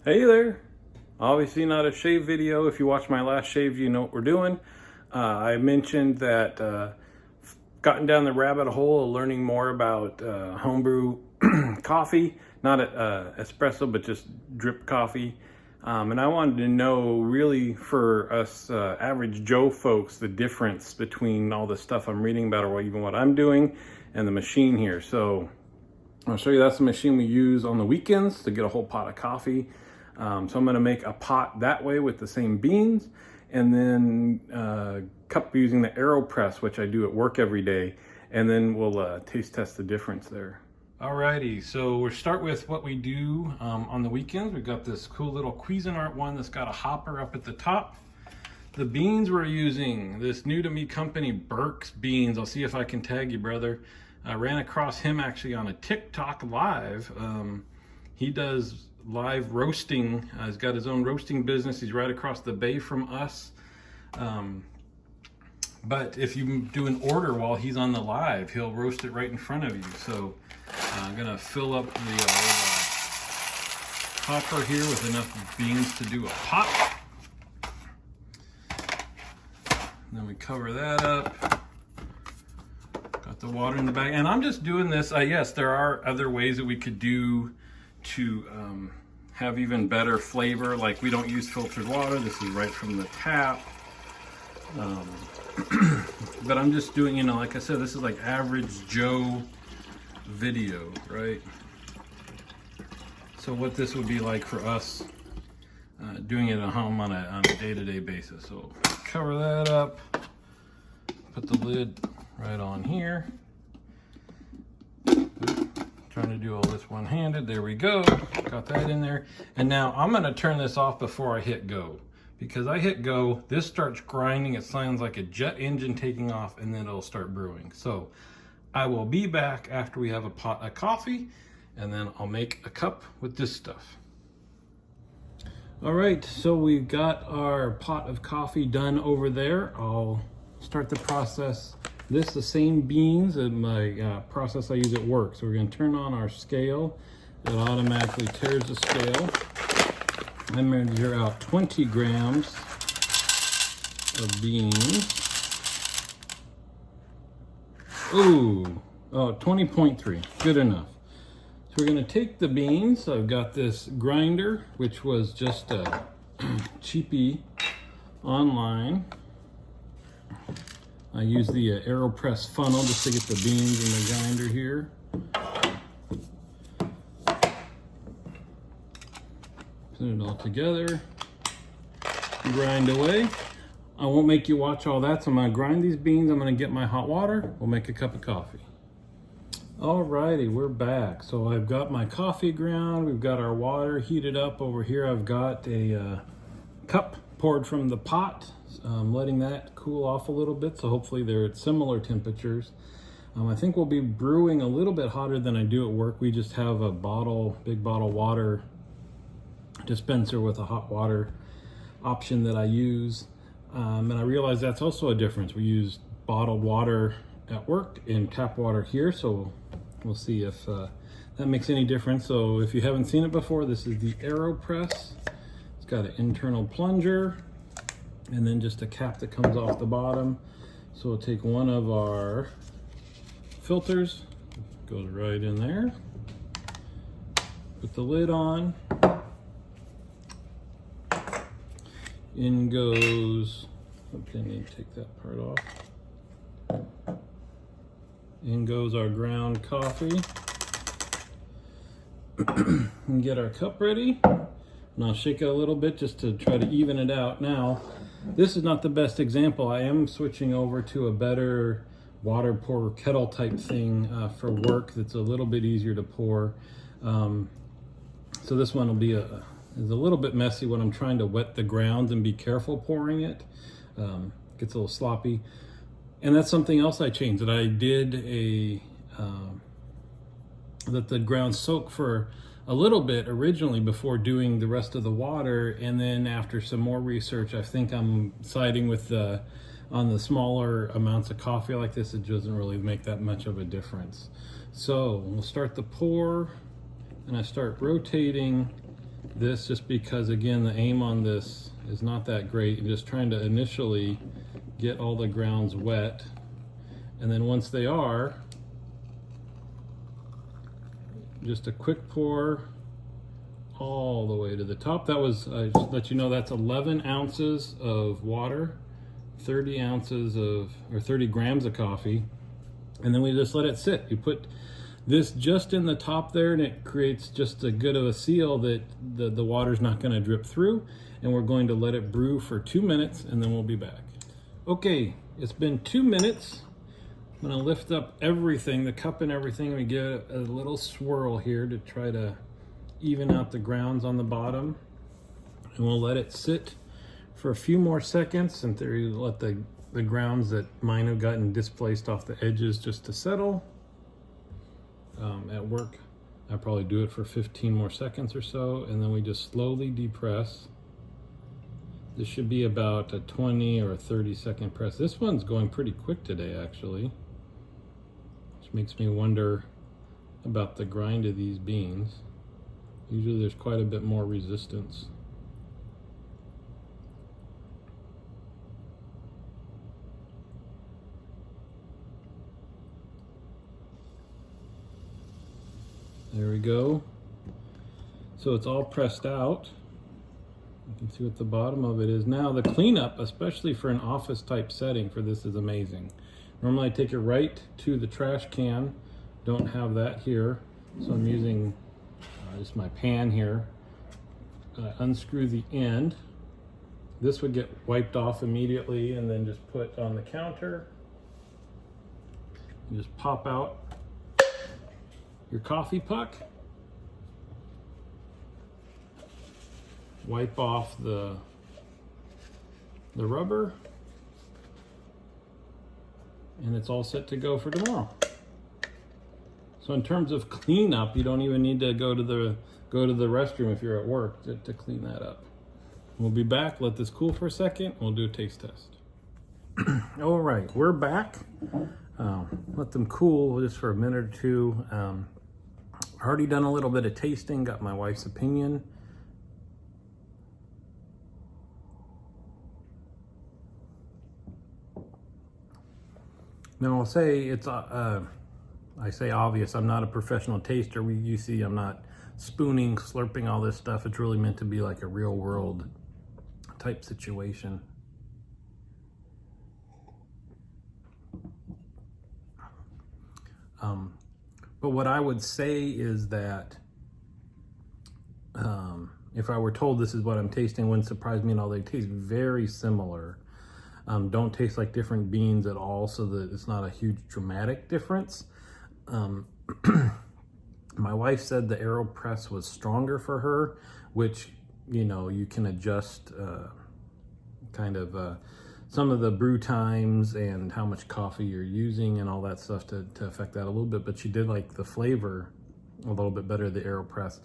Hey there. Obviously not a shave video. If you watched my last shave, you know what we're doing. I mentioned that gotten down the rabbit hole of learning more about homebrew coffee, not espresso, but just drip coffee. And I wanted to know really for us average Joe folks, the difference between all the stuff I'm reading about or even what I'm doing and the machine here. So I'll show you that's the machine we use on the weekends to get a whole pot of coffee. So I'm going to make a pot that way with the same beans, and then cup using the Aeropress, which I do at work every day, and then we'll taste test the difference there. Alrighty, so we'll start with what we do on the weekends. We've got this cool little Cuisinart one that's got a hopper up at the top. The beans we're using, this new to me company, Burke's Beans. I'll see if I can tag you, brother. I ran across him actually on a TikTok live. He does live roasting. He's got his own roasting business. He's right across the bay from us. But if you do an order while he's on the live, he'll roast it right in front of you. So I'm gonna fill up the hopper here with enough beans to do a pot. And then we cover that up. Got the water in the bag. And I'm just doing this. Yes, there are other ways that we could do to have even better flavor. Like, we don't use filtered water. This is right from the tap. But I'm just doing, like I said, this is like average Joe video, right? So what this would be like for us doing it at home on a day-to-day basis. So cover that up, put the lid right on here. Trying to do all this one-handed. There we go. Got that in there. And now I'm going to turn this off before I hit go. Because I hit go, this starts grinding. It sounds like a jet engine taking off, and then it'll start brewing. So I will be back after we have a pot of coffee, and then I'll make a cup with this stuff. All right, so we've got our pot of coffee done over there. I'll start the process. The same beans in my process I use at work. So we're going to turn on our scale. It automatically tears the scale. I measure out 20 grams of beans. Ooh, oh, 20.3, good enough. So we're going to take the beans. I've got this grinder, which was just a cheapie online. I use the Aeropress funnel just to get the beans in the grinder here. Put it all together, grind away. I won't make you watch all that, so I'm gonna grind these beans. I'm gonna get my hot water. We'll make a cup of coffee. Alrighty, we're back. So I've got my coffee ground. We've got our water heated up over here. I've got a cup poured from the pot. Letting that cool off a little bit, so hopefully they're at similar temperatures. I think we'll be brewing a little bit hotter than I do at work. We just have a big bottle water dispenser with a hot water option that I use. And I realize that's also a difference. We use bottled water at work and tap water here, so we'll see if that makes any difference. So if you haven't seen it before, this is the Aeropress. It's got an internal plunger and then just a cap that comes off the bottom. So we'll take one of our filters, goes right in there, put the lid on, in goes, oops, I need to take that part off. In goes our ground coffee. And get our cup ready. And I'll shake it a little bit just to try to even it out. Now, this is not the best example. I am switching over to a better water pour kettle type thing for work that's a little bit easier to pour. So this one will be is a little bit messy when I'm trying to wet the grounds and be careful pouring it. Gets a little sloppy. And that's something else I changed, that I did that the grounds soak for a little bit originally before doing the rest of the water, and then after some more research, I think I'm siding with on the smaller amounts of coffee like this, it doesn't really make that much of a difference. So we'll start the pour, and I start rotating this just because, again, the aim on this is not that great. I'm just trying to initially get all the grounds wet, and then once they are, just a quick pour all the way to the top. That was, just let you know, that's 11 ounces of water, 30 ounces of, or 30 grams of coffee, and then we just let it sit. You put this just in the top there, and it creates just a good of a seal that the water's not going to drip through, and we're going to let it brew for 2 minutes, and then we'll be back. Okay, it's been 2 minutes. I'm going to lift up everything, the cup and everything, and we give a little swirl here to try to even out the grounds on the bottom, and we'll let it sit for a few more seconds, and there you let the grounds that mine have gotten displaced off the edges just to settle. At work, I probably do it for 15 more seconds or so, and then we just slowly depress. This should be about a 20 or a 30-second press. This one's going pretty quick today, actually, which makes me wonder about the grind of these beans. Usually there's quite a bit more resistance. There we go. So it's all pressed out. You can see what the bottom of it is. Now the cleanup, especially for an office type setting for this, is amazing. Normally I take it right to the trash can. Don't have that here. So I'm using just my pan here. Unscrew the end. This would get wiped off immediately and then just put on the counter. You just pop out your coffee puck, wipe off the rubber, and it's all set to go for tomorrow. So in terms of cleanup, you don't even need to go to the restroom if you're at work to clean that up. We'll be back, let this cool for a second, we'll do a taste test. All right, we're back. Let them cool just for a minute or two. Already done a little bit of tasting, got my wife's opinion. Now I'll say it's, I say obvious, I'm not a professional taster. You see I'm not spooning, slurping all this stuff. It's really meant to be like a real world type situation. But what I would say is that if I were told this is what I'm tasting, it wouldn't surprise me at all. They taste very similar. Don't taste like different beans at all, so that it's not a huge dramatic difference. My wife said the Aeropress was stronger for her, which, you know, you can adjust kind of some of the brew times and how much coffee you're using and all that stuff to affect that a little bit. But she did like the flavor a little bit better, the Aeropress.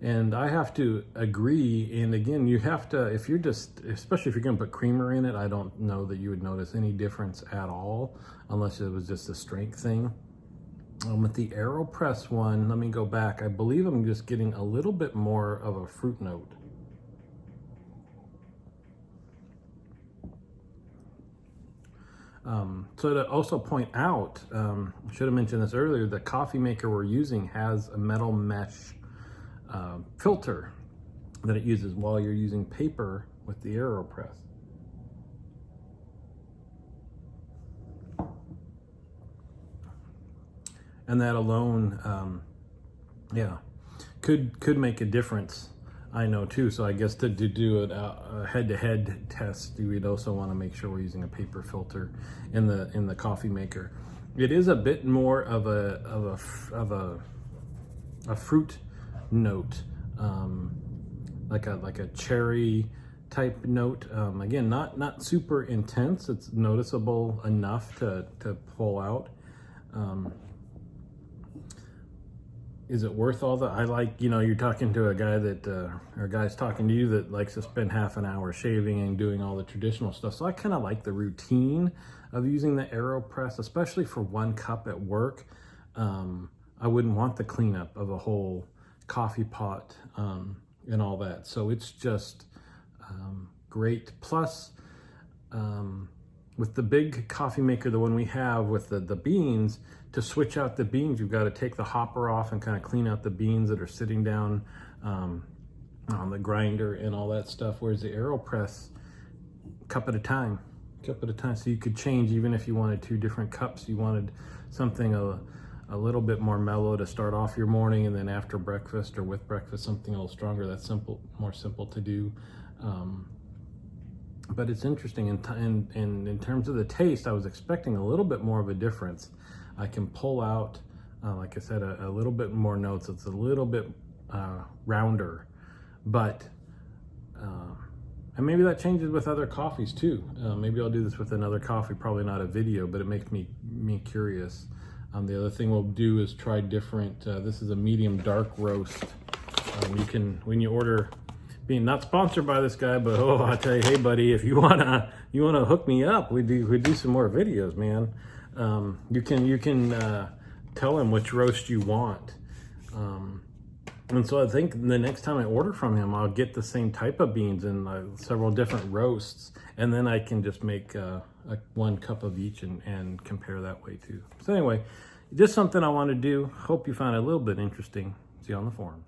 And I have to agree. And again, you have to, if you're just, especially if you're gonna put creamer in it, I don't know that you would notice any difference at all, unless it was just a strength thing. With the Aeropress one, let me go back. I believe I'm just getting a little bit more of a fruit note. So to also point out, I should have mentioned this earlier, the coffee maker we're using has a metal mesh filter that it uses while you're using paper with the Aeropress. And that alone, yeah, could make a difference. I know too. So I guess to do a head-to-head test, we'd also want to make sure we're using a paper filter in the coffee maker. It is a bit more of a fruit note, like a cherry type note. Again, not super intense. It's noticeable enough to pull out. Is it worth all that? I like, you know, you're talking to a guy that, or a guy's talking to you that likes to spend half an hour shaving and doing all the traditional stuff. So I kind of like the routine of using the Aeropress, especially for one cup at work. I wouldn't want the cleanup of a whole coffee pot. and all that. So it's just great. Plus, with the big coffee maker, the one we have with the beans, to switch out the beans, you've got to take the hopper off and kind of clean out the beans that are sitting down on the grinder and all that stuff. Whereas the Aeropress, cup at a time. So you could change, even if you wanted 2 different cups, you wanted something a little bit more mellow to start off your morning, and then after breakfast or with breakfast, something a little stronger. That's more simple to do. But it's interesting, and in terms of the taste, I was expecting a little bit more of a difference. I can pull out, like I said, a little bit more notes. It's a little bit rounder, but and maybe that changes with other coffees too. Maybe I'll do this with another coffee, probably not a video, but it makes me curious. The other thing we'll do is try different, this is a medium dark roast. You can, when you order, being not sponsored by this guy, but oh, I tell you, hey buddy, if you wanna hook me up, we do some more videos, man. You can tell him which roast you want. And so I think the next time I order from him, I'll get the same type of beans and several different roasts, and then I can just make 1 cup of each and compare that way too. So anyway, just something I want to do. Hope you found it a little bit interesting. See you on the forum.